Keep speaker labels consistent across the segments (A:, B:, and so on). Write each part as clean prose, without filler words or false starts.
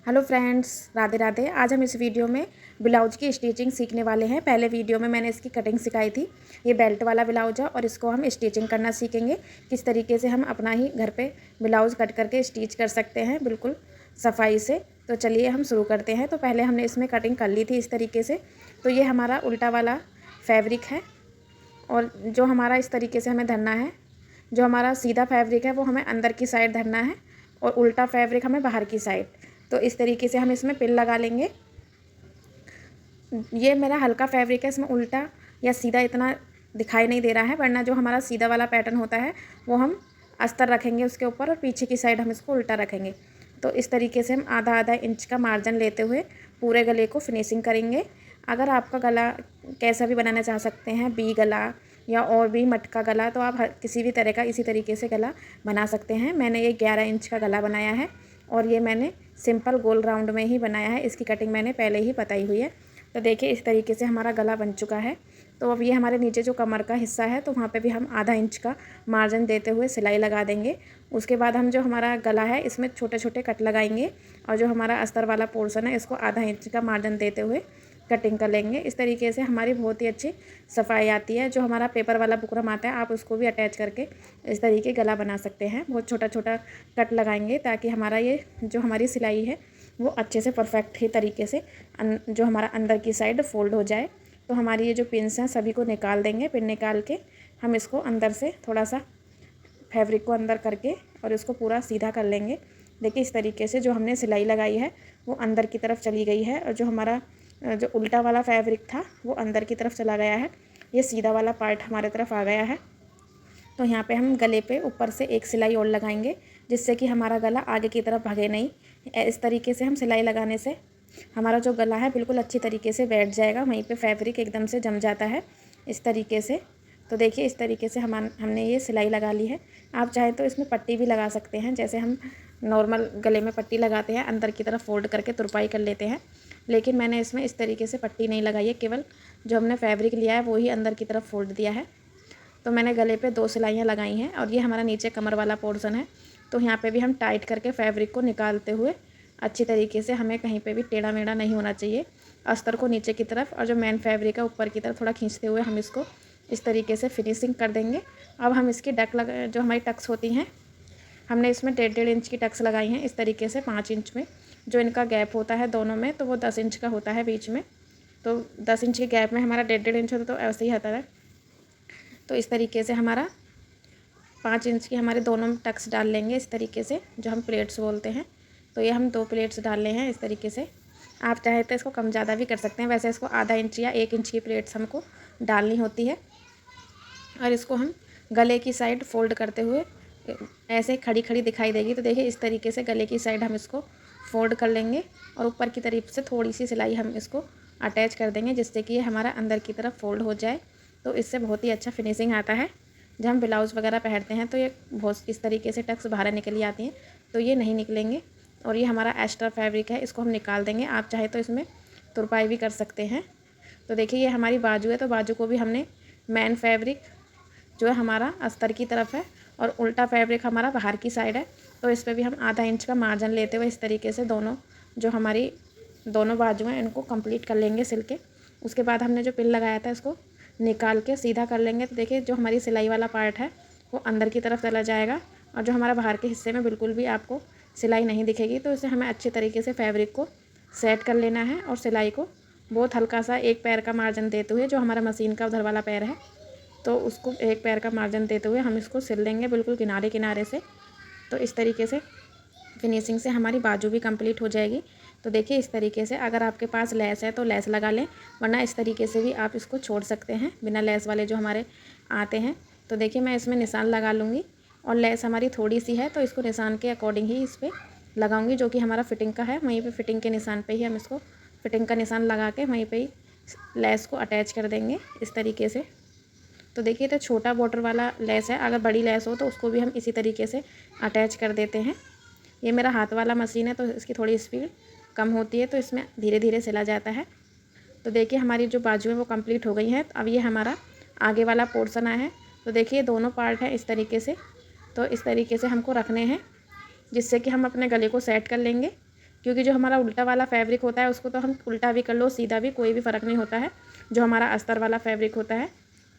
A: Hello friends, Radhe Radhe. आज हम इस वीडियो में ब्लाउज की स्टिचिंग सीखने वाले हैं। पहले वीडियो में मैंने इसकी कटिंग सिखाई थी। ये बेल्ट वाला ब्लाउज है और इसको हम स्टिचिंग करना सीखेंगे। किस तरीके से हम अपना ही घर पे ब्लाउज कट करके स्टिच कर सकते हैं बिल्कुल सफाई से। तो चलिए हम शुरू करते हैं। तो पहले हमने इसमें कटिंग कर ली थी इस तरीके से। तो ये हमारा उल्टा वाला फैब्रिक है और जो हमारा इस तरीके से हमें धरना है। जो हमारा सीधा फैब्रिक है वो हमें अंदर की साइड धरना है और उल्टा फैब्रिक हमें बाहर की साइड। तो इस तरीके से हम इसमें पिन लगा लेंगे। ये मेरा हल्का फैब्रिक है, इसमें उल्टा या सीधा इतना दिखाई नहीं दे रहा है, वरना जो हमारा सीधा वाला पैटर्न होता है वो हम अस्तर रखेंगे उसके ऊपर और पीछे की साइड हम इसको उल्टा रखेंगे। तो इस तरीके से हम आधा आधा इंच का मार्जिन लेते हुए पूरे गले को फिनिशिंग करेंगे। अगर आपका गला कैसा भी बनाना चाह सकते हैं, बी गला या और भी मटका गला, तो आप किसी भी तरह का इसी तरीके से गला बना सकते हैं। मैंने ये 11 इंच का गला बनाया है और ये मैंने सिंपल गोल राउंड में ही बनाया है। इसकी कटिंग मैंने पहले ही बताई हुई है। तो देखिए इस तरीके से हमारा गला बन चुका है। तो अब ये हमारे नीचे जो कमर का हिस्सा है तो वहाँ पे भी हम आधा इंच का मार्जिन देते हुए सिलाई लगा देंगे। उसके बाद हम जो हमारा गला है इसमें छोटे छोटे कट लगाएंगे और जो हमारा अस्तर वाला पोर्शन है इसको आधा इंच का मार्जिन देते हुए कटिंग कर लेंगे। इस तरीके से हमारी बहुत ही अच्छी सफाई आती है। जो हमारा पेपर वाला बुकरम आता है आप उसको भी अटैच करके इस तरीके गला बना सकते हैं। बहुत छोटा छोटा कट लगाएंगे ताकि हमारा ये जो हमारी सिलाई है वो अच्छे से परफेक्ट ही तरीके से जो हमारा अंदर की साइड फोल्ड हो जाए। तो हमारी ये जो पिन्स हैं सभी को निकाल देंगे। पिन निकाल के हम इसको अंदर से थोड़ा सा फैब्रिक को अंदर करके और इसको पूरा सीधा कर लेंगे। देखिए इस तरीके से जो हमने सिलाई लगाई है वो अंदर की तरफ चली गई है और जो हमारा जो उल्टा वाला फैब्रिक था वो अंदर की तरफ चला गया है। ये सीधा वाला पार्ट हमारे तरफ आ गया है। तो यहाँ पे हम गले पे ऊपर से एक सिलाई और लगाएंगे जिससे कि हमारा गला आगे की तरफ भागे नहीं। इस तरीके से हम सिलाई लगाने से हमारा जो गला है बिल्कुल अच्छी तरीके से बैठ जाएगा, वहीं पे फैब्रिक एकदम से जम जाता है इस तरीके से। तो देखिए इस तरीके से हमने ये सिलाई लगा ली है। आप चाहें तो इसमें पट्टी भी लगा सकते हैं, जैसे हम नॉर्मल गले में पट्टी लगाते हैं, अंदर की तरफ फोल्ड करके तुरपाई कर लेते हैं। लेकिन मैंने इसमें इस तरीके से पट्टी नहीं लगाई है, केवल जो हमने फैब्रिक लिया है वो ही अंदर की तरफ फोल्ड दिया है। तो मैंने गले पे 2 सिलाइयाँ लगाई हैं और ये हमारा नीचे कमर वाला पोर्शन है। तो यहाँ पे भी हम टाइट करके फैब्रिक को निकालते हुए अच्छी तरीके से, हमें कहीं पे भी टेढ़ा मेढ़ा नहीं होना चाहिए, अस्तर को नीचे की तरफ और जो मेन फैब्रिक है ऊपर की तरफ थोड़ा खींचते हुए हम इसको इस तरीके से फिनिशिंग कर देंगे। अब हम इसकी जो हमारी टक्स होती हैं, हमने इसमें 1.5 इंच की टक्स लगाई हैं इस तरीके से 5 इंच में। जो इनका गैप होता है दोनों में तो वो 10 इंच का होता है बीच में। तो 10 इंच के गैप में हमारा 1.5 इंच होता तो ऐसे ही आता है। तो इस तरीके से हमारा 5 इंच की हमारे दोनों टक्स डाल लेंगे इस तरीके से, जो हम प्लेट्स बोलते हैं। तो ये हम 2 प्लेट्स डाल रहे हैं इस तरीके से। आप चाहे तो इसको कम ज़्यादा भी कर सकते हैं, वैसे इसको आधा इंच या 1 इंच की प्लेट्स हमको डालनी होती है। और इसको हम गले की साइड फोल्ड करते हुए ऐसे खड़ी खड़ी दिखाई देगी। तो देखिए इस तरीके से गले की साइड हम इसको फोल्ड कर लेंगे और ऊपर की तरफ से थोड़ी सी सिलाई हम इसको अटैच कर देंगे जिससे कि ये हमारा अंदर की तरफ फोल्ड हो जाए। तो इससे बहुत ही अच्छा फिनिशिंग आता है। जब हम ब्लाउज़ वगैरह पहनते हैं तो ये बहुत इस तरीके से टक्स बाहर निकली आती हैं, तो ये नहीं निकलेंगे। और ये हमारा एक्स्ट्रा फैब्रिक है, इसको हम निकाल देंगे। आप चाहे तो इसमें तुरपाई भी कर सकते हैं। तो देखिए ये हमारी बाजू है, तो बाजू को भी हमने मेन फैब्रिक जो है हमारा अस्तर की तरफ है और उल्टा फैब्रिक हमारा बाहर की साइड है। तो इस पर भी हम आधा इंच का मार्जिन लेते हुए इस तरीके से दोनों जो हमारी दोनों बाजू हैं इनको कंप्लीट कर लेंगे सिल के। उसके बाद हमने जो पिन लगाया था इसको निकाल के सीधा कर लेंगे। तो देखिए जो हमारी सिलाई वाला पार्ट है वो अंदर की तरफ चला जाएगा और जो हमारा बाहर के हिस्से में बिल्कुल भी आपको सिलाई नहीं दिखेगी। तो इसे हमें अच्छे तरीके से फैब्रिक को सेट कर लेना है और सिलाई को बहुत हल्का सा एक पैर का मार्जिन देते हुए, जो हमारा मशीन का उधर वाला पैर है तो उसको एक पैर का मार्जिन देते हुए हम इसको सिल लेंगे बिल्कुल किनारे किनारे से। तो इस तरीके से फिनिशिंग से हमारी बाजू भी कंप्लीट हो जाएगी। तो देखिए इस तरीके से अगर आपके पास लेस है तो लेस लगा लें, वरना इस तरीके से भी आप इसको छोड़ सकते हैं बिना लेस वाले जो हमारे आते हैं। तो देखिए मैं इसमें निशान लगा लूँगी और लेस हमारी थोड़ी सी है तो इसको निशान के अकॉर्डिंग ही इस पर लगाऊंगी, जो कि हमारा फिटिंग का है। वहीं पे फिटिंग के निशान पे ही हम इसको फिटिंग का निशान लगा के वहीं पे ही लेस को अटैच कर देंगे इस तरीके से। तो देखिए तो छोटा बॉर्डर वाला लेस है, अगर बड़ी लेस हो तो उसको भी हम इसी तरीके से अटैच कर देते हैं। ये मेरा हाथ वाला मशीन है तो इसकी थोड़ी स्पीड कम होती है, तो इसमें धीरे धीरे सिला जाता है। तो देखिए हमारी जो बाजू है वो कंप्लीट हो गई है। अब ये हमारा आगे वाला पोर्शन आया है। तो देखिए दोनों पार्ट है इस तरीके से। तो इस तरीके से हमको रखने हैं जिससे कि हम अपने गले को सेट कर लेंगे। क्योंकि जो हमारा उल्टा वाला फैब्रिक होता है उसको तो हम उल्टा भी कर लो सीधा भी कोई भी फ़र्क नहीं होता है, जो हमारा अस्तर वाला फैब्रिक होता है।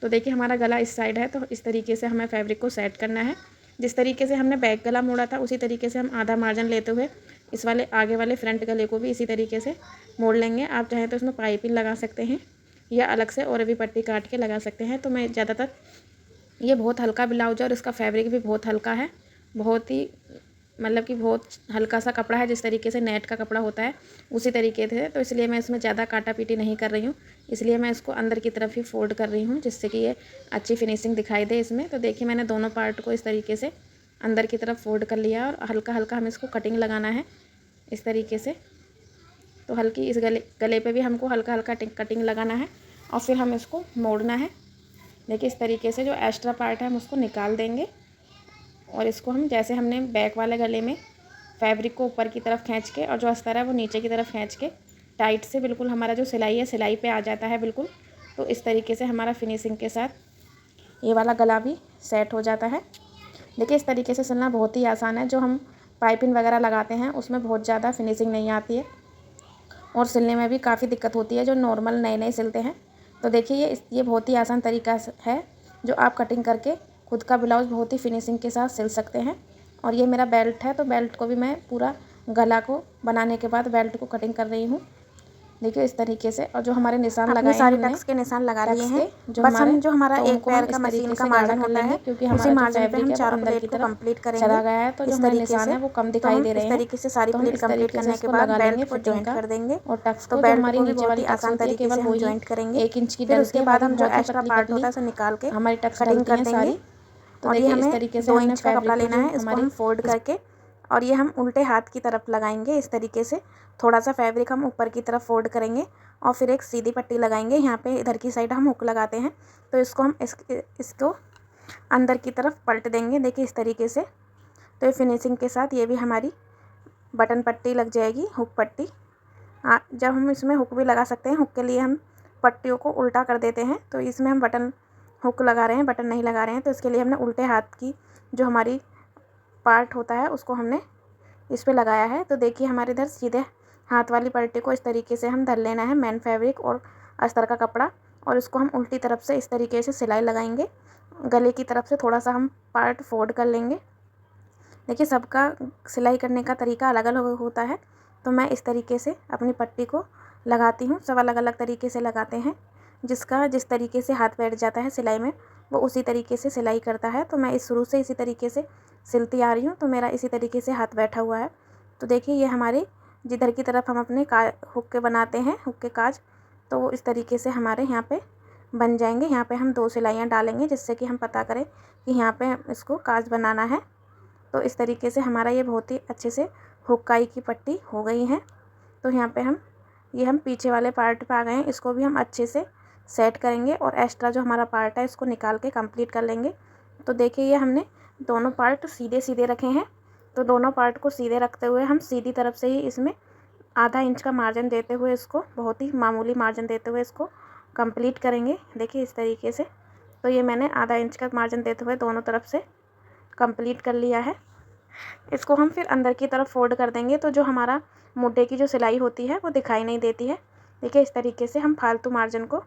A: तो देखिए हमारा गला इस साइड है, तो इस तरीके से हमें फैब्रिक को सेट करना है। जिस तरीके से हमने बैक गला मोड़ा था उसी तरीके से हम आधा मार्जिन लेते हुए इस वाले आगे वाले फ्रंट गले को भी इसी तरीके से मोड़ लेंगे। आप चाहें तो इसमें पाइपिंग लगा सकते हैं या अलग से और भी पट्टी काट के लगा सकते हैं। तो मैं ज़्यादातर, ये बहुत हल्का ब्लाउज है और इसका फैब्रिक भी बहुत हल्का है, बहुत ही मतलब कि बहुत हल्का सा कपड़ा है, जिस तरीके से नेट का कपड़ा होता है उसी तरीके से। तो इसलिए मैं इसमें ज़्यादा काटा पीटी नहीं कर रही हूँ, इसलिए मैं इसको अंदर की तरफ ही फोल्ड कर रही हूँ, जिससे कि ये अच्छी फिनिशिंग दिखाई दे इसमें। तो देखिए मैंने दोनों पार्ट को इस तरीके से अंदर की तरफ फोल्ड कर लिया और हल्का हल्का हमें इसको कटिंग लगाना है इस तरीके से। तो हल्की इस गले पे भी हमको हल्का हल्का कटिंग लगाना है और फिर हम इसको मोड़ना है। देखिए इस तरीके से जो एक्स्ट्रा पार्ट है हम उसको निकाल देंगे और इसको हम जैसे हमने बैक वाले गले में फैब्रिक को ऊपर की तरफ खींच के और जो अस्तर है वो नीचे की तरफ खींच के टाइट से बिल्कुल हमारा जो सिलाई है सिलाई पे आ जाता है बिल्कुल। तो इस तरीके से हमारा फिनिशिंग के साथ ये वाला गला भी सेट हो जाता है। देखिए इस तरीके से सिलना बहुत ही आसान है, जो हम पाइपिंग वगैरह लगाते हैं उसमें बहुत ज़्यादा फिनिशिंग नहीं आती है और सिलने में भी काफ़ी दिक्कत होती है जो नॉर्मल नए नए सिलते हैं। तो देखिए ये बहुत ही आसान तरीका है जो आप कटिंग करके खुद का ब्लाउज़ बहुत ही फिनिशिंग के साथ सिल सकते हैं। और ये मेरा बेल्ट है, तो बेल्ट को भी मैं पूरा गला को बनाने के बाद बेल्ट को कटिंग कर रही हूँ। देखिए इस तरीके से, और जो हमारे निशान लगाए हैं
B: सारे
A: हमने
B: टक्स के निशान लगा लिए हैं।
A: बस हम
B: जो हमारा
A: तो
B: एक
A: उनको
B: पैर
A: हम
B: का
A: इस
B: मशीन
A: तरीके
B: का
A: से
B: मार्जिन
A: गाढ़ा कर
B: होता
A: लेंगे,
B: है,
A: क्योंकि
B: उसी
A: हमारा जो
B: मार्जिन पे
A: फैब्रिक
B: हम
A: है वो
B: चारों
A: अंदर
B: प्लेट
A: की
B: को
A: तरफ
B: कंप्लीट
A: चला
B: करेंगे
A: गया है, तो जो
B: इस
A: हमारे
B: तरीके
A: निशान
B: से।
A: है वो कम
B: तो
A: दिखाई
B: हम
A: दे रहे
B: इस
A: हैं।
B: तरीके से सारी
A: तो हम
B: प्लेट
A: इस
B: कंप्लीट
A: तरीके से
B: करने के
A: इसको
B: बाद
A: लगा
B: बेल्ट
A: लेंगे
B: को
A: फिटिंग
B: जॉइंट
A: का,
B: कर देंगे।
A: और टक्स
B: तो
A: को जो
B: बेल्ट
A: हमारी
B: को भी
A: नीचे
B: बहुत
A: वाली
B: ही
A: टक्स
B: आसान
A: होती है
B: तरीके
A: केवल
B: से हम
A: वही
B: जॉइंट करेंगे।
A: 1 इंच की
B: फिर
A: डलती
B: उसके
A: है,
B: बाद
A: बाकी
B: हम जो
A: बहुत ही
B: एक्स्ट्रा
A: पतली
B: पार्ट
A: पतली
B: होता है उसे निकाल के
A: हमारी टक्स
B: कटिंग
A: डलती
B: कर
A: हैं
B: देंगे।
A: सारी। तो
B: और ये
A: देखिए इस
B: हमें
A: तरीके से
B: 2
A: हमने
B: इंच का कपड़ा
A: फैब्रिक को
B: लेना
A: जो
B: है, इसको
A: हमारी
B: हम फोल्ड करके और ये हम उल्टे हाथ की तरफ लगाएंगे इस तरीके से। थोड़ा सा फैब्रिक हम ऊपर की तरफ फोल्ड करेंगे और फिर एक सीधी पट्टी लगाएंगे। यहाँ पे इधर की साइड हम हुक लगाते हैं, तो इसको हम इसको अंदर की तरफ पलट देंगे। देखिए इस तरीके से। तो ये फिनिशिंग के साथ ये भी हमारी बटन पट्टी लग जाएगी, हुक पट्टी। जब हम इसमें हुक भी लगा सकते हैं, हुक के लिए हम पट्टियों को उल्टा कर देते हैं। तो इसमें हम बटन हुक लगा रहे हैं, बटन नहीं लगा रहे हैं, तो इसके लिए हमने उल्टे हाथ की जो हमारी पार्ट होता है उसको हमने इस पे लगाया है। तो देखिए हमारे इधर सीधे हाथ वाली पट्टी को इस तरीके से हम धर लेना है, मेन फैब्रिक और अस्तर का कपड़ा, और इसको हम उल्टी तरफ से इस तरीके से सिलाई लगाएंगे। गले की तरफ से थोड़ा सा हम पार्ट फोल्ड कर लेंगे। देखिए सबका सिलाई करने का तरीका अलग अलग होता है, तो मैं इस तरीके से अपनी पट्टी को लगाती हूँ। सब अलग अलग तरीके से लगाते हैं, जिसका जिस तरीके से हाथ बैठ जाता है सिलाई में वो उसी तरीके से सिलाई करता है। तो मैं शुरू से इसी तरीके से सिलती आ रही हूँ, तो मेरा इसी तरीके से हाथ बैठा हुआ है। तो देखिए ये हमारे जिधर की तरफ हम अपने हुक के बनाते हैं, हुक के काज, तो वो इस तरीके से हमारे यहाँ पे बन जाएंगे। यहाँ पे हम 2 सिलाइयाँ डालेंगे, जिससे कि हम पता करें कि यहाँ पे इसको काज बनाना है। तो इस तरीके से हमारा ये बहुत ही अच्छे से हुक्काई की पट्टी हो गई है। तो यहाँ पे हम पीछे वाले पार्ट पे आ गए हैं, इसको भी हम अच्छे से सेट करेंगे और एक्स्ट्रा जो हमारा पार्ट है इसको निकाल के कंप्लीट कर लेंगे। तो देखिए ये हमने दोनों पार्ट सीधे सीधे रखे हैं, तो दोनों पार्ट को सीधे रखते हुए हम सीधी तरफ से ही इसमें आधा इंच का मार्जिन देते हुए इसको बहुत ही मामूली मार्जिन देते हुए इसको कंप्लीट करेंगे। देखिए इस तरीके से। तो ये मैंने आधा इंच का मार्जिन देते हुए दोनों तरफ से कंप्लीट कर लिया है। इसको हम फिर अंदर की तरफ फोल्ड कर देंगे, तो जो हमारा मोटे की जो सिलाई होती है वो दिखाई नहीं देती है। देखिए इस तरीके से हम फालतू मार्जिन को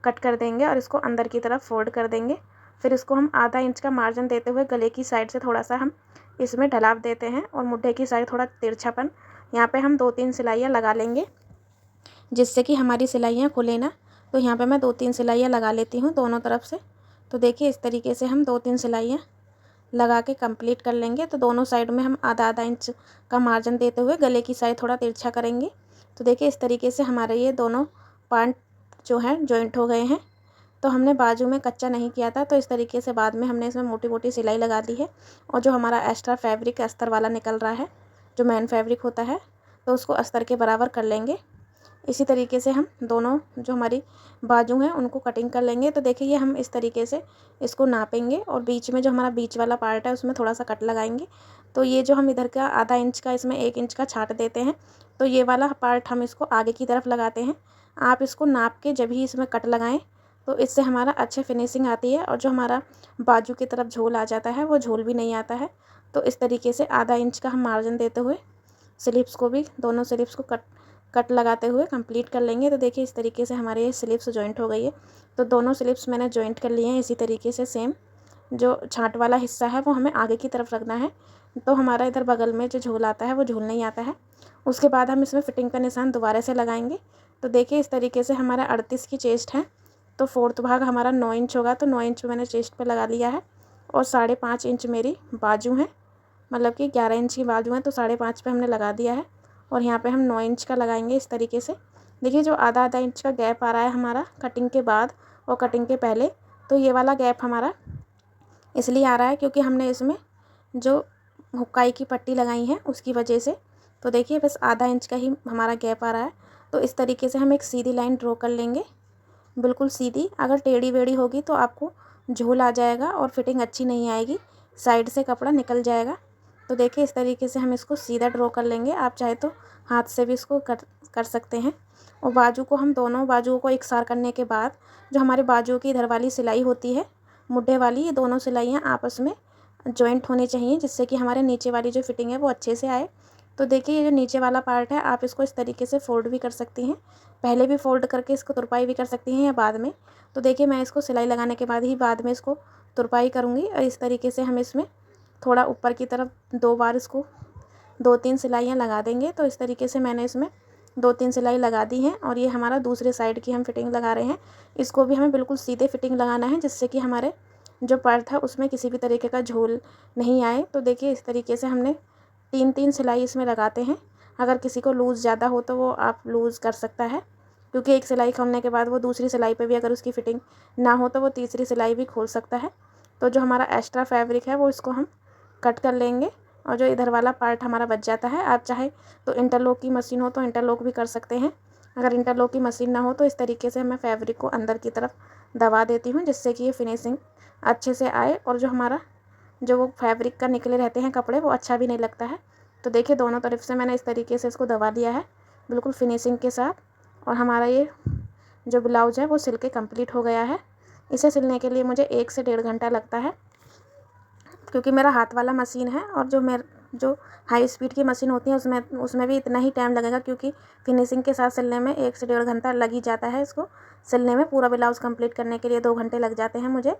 B: कट कर देंगे और इसको अंदर की तरफ फोल्ड कर देंगे। फिर इसको हम आधा इंच का मार्जिन देते हुए गले की साइड से थोड़ा सा हम इसमें ढलाव देते हैं और मुड्ढे की साइड थोड़ा तिरछापन, यहाँ पे हम 2-3 सिलाइयाँ लगा लेंगे, जिससे कि हमारी सिलाइयाँ खुले ना। तो यहाँ पे मैं 2-3 सिलाइयाँ लगा लेती हूँ दोनों तरफ से। तो देखिए इस तरीके से हम 2-3 सिलाइयाँ लगा के कंप्लीट कर लेंगे। तो दोनों साइड में हम आधा आधा इंच का मार्जिन देते हुए गले की साइड थोड़ा तिरछा करेंगे। तो देखिए इस तरीके से हमारे ये दोनों पार्ट जो हैं जॉइंट हो गए हैं। तो हमने बाजू में कच्चा नहीं किया था, तो इस तरीके से बाद में हमने इसमें मोटी मोटी सिलाई लगा दी है। और जो हमारा एक्स्ट्रा फैब्रिक अस्तर वाला निकल रहा है, जो मेन फैब्रिक होता है, तो उसको अस्तर के बराबर कर लेंगे। इसी तरीके से हम दोनों जो हमारी बाजू हैं उनको कटिंग कर लेंगे। तो देखिए ये हम इस तरीके से इसको नापेंगे और बीच में जो हमारा बीच वाला पार्ट है उसमें थोड़ा सा कट लगाएंगे। तो ये जो हम इधर का आधा इंच का इसमें 1 इंच का छांट देते हैं, तो ये वाला पार्ट हम इसको आगे की तरफ लगाते हैं। आप इसको नाप के जब ही इसमें कट लगाएं, तो इससे हमारा अच्छे फिनिशिंग आती है और जो हमारा बाजू की तरफ झोल आ जाता है वो झोल भी नहीं आता है। तो इस तरीके से आधा इंच का हम मार्जिन देते हुए स्लिप्स को भी, दोनों स्लिप्स को कट लगाते हुए कंप्लीट कर लेंगे। तो देखिए इस तरीके से हमारे ये स्लिप्स जॉइंट हो गई है। तो दोनों स्लिप्स मैंने जॉइंट कर लिए हैं। इसी तरीके से सेम जो छांट वाला हिस्सा है वो हमें आगे की तरफ रखना है, तो हमारा इधर बगल में जो झोल आता है वो झोल नहीं आता है। उसके बाद हम इसमें फिटिंग का निशान दोबारा से लगाएंगे। तो देखिए इस तरीके से हमारा 38 की चेस्ट है, तो 4th भाग हमारा 9 इंच होगा। तो 9 इंच मैंने चेस्ट पे लगा लिया है और 5.5 इंच मेरी बाजू है, मतलब कि 11 इंच की बाजू है, तो 5.5 पे हमने लगा दिया है। और यहाँ पे हम 9 इंच का लगाएंगे इस तरीके से। देखिए जो आधा इंच का गैप आ रहा है हमारा कटिंग के बाद और कटिंग के पहले, तो ये वाला गैप हमारा इसलिए आ रहा है क्योंकि हमने इसमें जो हुक्काई की पट्टी लगाई है उसकी वजह से। तो देखिए बस आधा इंच का ही हमारा गैप आ रहा है। तो इस तरीके से हम एक सीधी लाइन ड्रॉ कर लेंगे, बिल्कुल सीधी। अगर टेढ़ी बेढ़ी होगी तो आपको झोल आ जाएगा और फिटिंग अच्छी नहीं आएगी, साइड से कपड़ा निकल जाएगा। तो देखिए इस तरीके से हम इसको सीधा ड्रॉ कर लेंगे। आप चाहे तो हाथ से भी इसको कर सकते हैं। और बाजू को हम दोनों बाजुओं को एकसार करने के बाद जो हमारे बाजुओं की इधर वाली सिलाई होती है मुड्ढे वाली, ये दोनों सिलाइयाँ आपस में जॉइंट होनी चाहिए, जिससे कि हमारे नीचे वाली जो फिटिंग है वो अच्छे से आए। तो देखिए ये जो नीचे वाला पार्ट है आप इसको इस तरीके से फोल्ड भी कर सकती हैं, पहले भी फोल्ड करके इसको तुरपाई भी कर सकती हैं या बाद में। तो देखिए मैं इसको सिलाई लगाने के बाद ही बाद में इसको तुरपाई करूँगी। और इस तरीके से हम इसमें थोड़ा ऊपर की तरफ 2 बार इसको 2-3 सिलाइयाँ लगा देंगे। तो इस तरीके से मैंने इसमें 2-3 सिलाई लगा दी हैं। और ये हमारा दूसरे साइड की हम फिटिंग लगा रहे हैं। इसको भी हमें बिल्कुल सीधे फिटिंग लगाना है, जिससे कि हमारे जो पर्थ है उसमें किसी भी तरीके का झोल नहीं आए। तो देखिए इस तरीके से हमने 3-3 सिलाई इसमें लगाते हैं। अगर किसी को लूज़ ज़्यादा हो तो वो आप लूज़ कर सकता है, क्योंकि एक सिलाई खोलने के बाद वो दूसरी सिलाई पे भी अगर उसकी फिटिंग ना हो तो वो तीसरी सिलाई भी खोल सकता है। तो जो हमारा एक्स्ट्रा फैब्रिक है वो इसको हम कट कर लेंगे। और जो इधर वाला पार्ट हमारा बच जाता है, आप चाहे तो इंटरलॉक की मशीन हो तो इंटरलॉक भी कर सकते हैं। अगर इंटरलॉक की मशीन ना हो तो इस तरीके से मैं फैब्रिक को अंदर की तरफ दबा देती हूँ, जिससे कि ये फिनिशिंग अच्छे से आए और जो हमारा जो वो फैब्रिक का निकले रहते हैं कपड़े वो अच्छा भी नहीं लगता है। तो देखिए दोनों तरफ से मैंने इस तरीके से इसको दबा दिया है बिल्कुल फिनिशिंग के साथ। और हमारा ये जो ब्लाउज है वो सिल के कंप्लीट हो गया है। इसे सिलने के लिए मुझे 1 से 1.5 घंटा लगता है, क्योंकि मेरा हाथ वाला मशीन है। और जो हाई स्पीड की मशीन होती है उसमें भी इतना ही टाइम लगेगा, क्योंकि फिनिशिंग के साथ सिलने में 1 से 1.5 घंटा लग ही जाता है। इसको सिलने में पूरा ब्लाउज़ कंप्लीट करने के लिए 2 घंटे लग जाते हैं मुझे।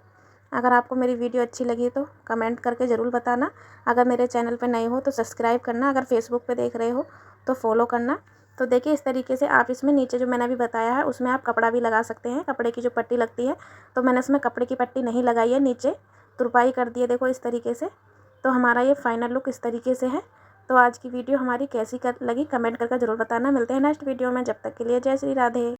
B: अगर आपको मेरी वीडियो अच्छी लगी तो कमेंट करके ज़रूर बताना। अगर मेरे चैनल पर नए हो तो सब्सक्राइब करना। अगर फेसबुक पे देख रहे हो तो फॉलो करना। तो देखिए इस तरीके से आप इसमें नीचे जो मैंने अभी बताया है उसमें आप कपड़ा भी लगा सकते हैं, कपड़े की जो पट्टी लगती है। तो मैंने इसमें कपड़े की पट्टी नहीं लगाई है, नीचे तुरपाई कर दी है, देखो इस तरीके से। तो हमारा ये फाइनल लुक इस तरीके से है। तो आज की वीडियो हमारी कैसी लगी कमेंट करके ज़रूर बताना। मिलते हैं नेक्स्ट वीडियो में, जब तक के लिए जय श्री राधे।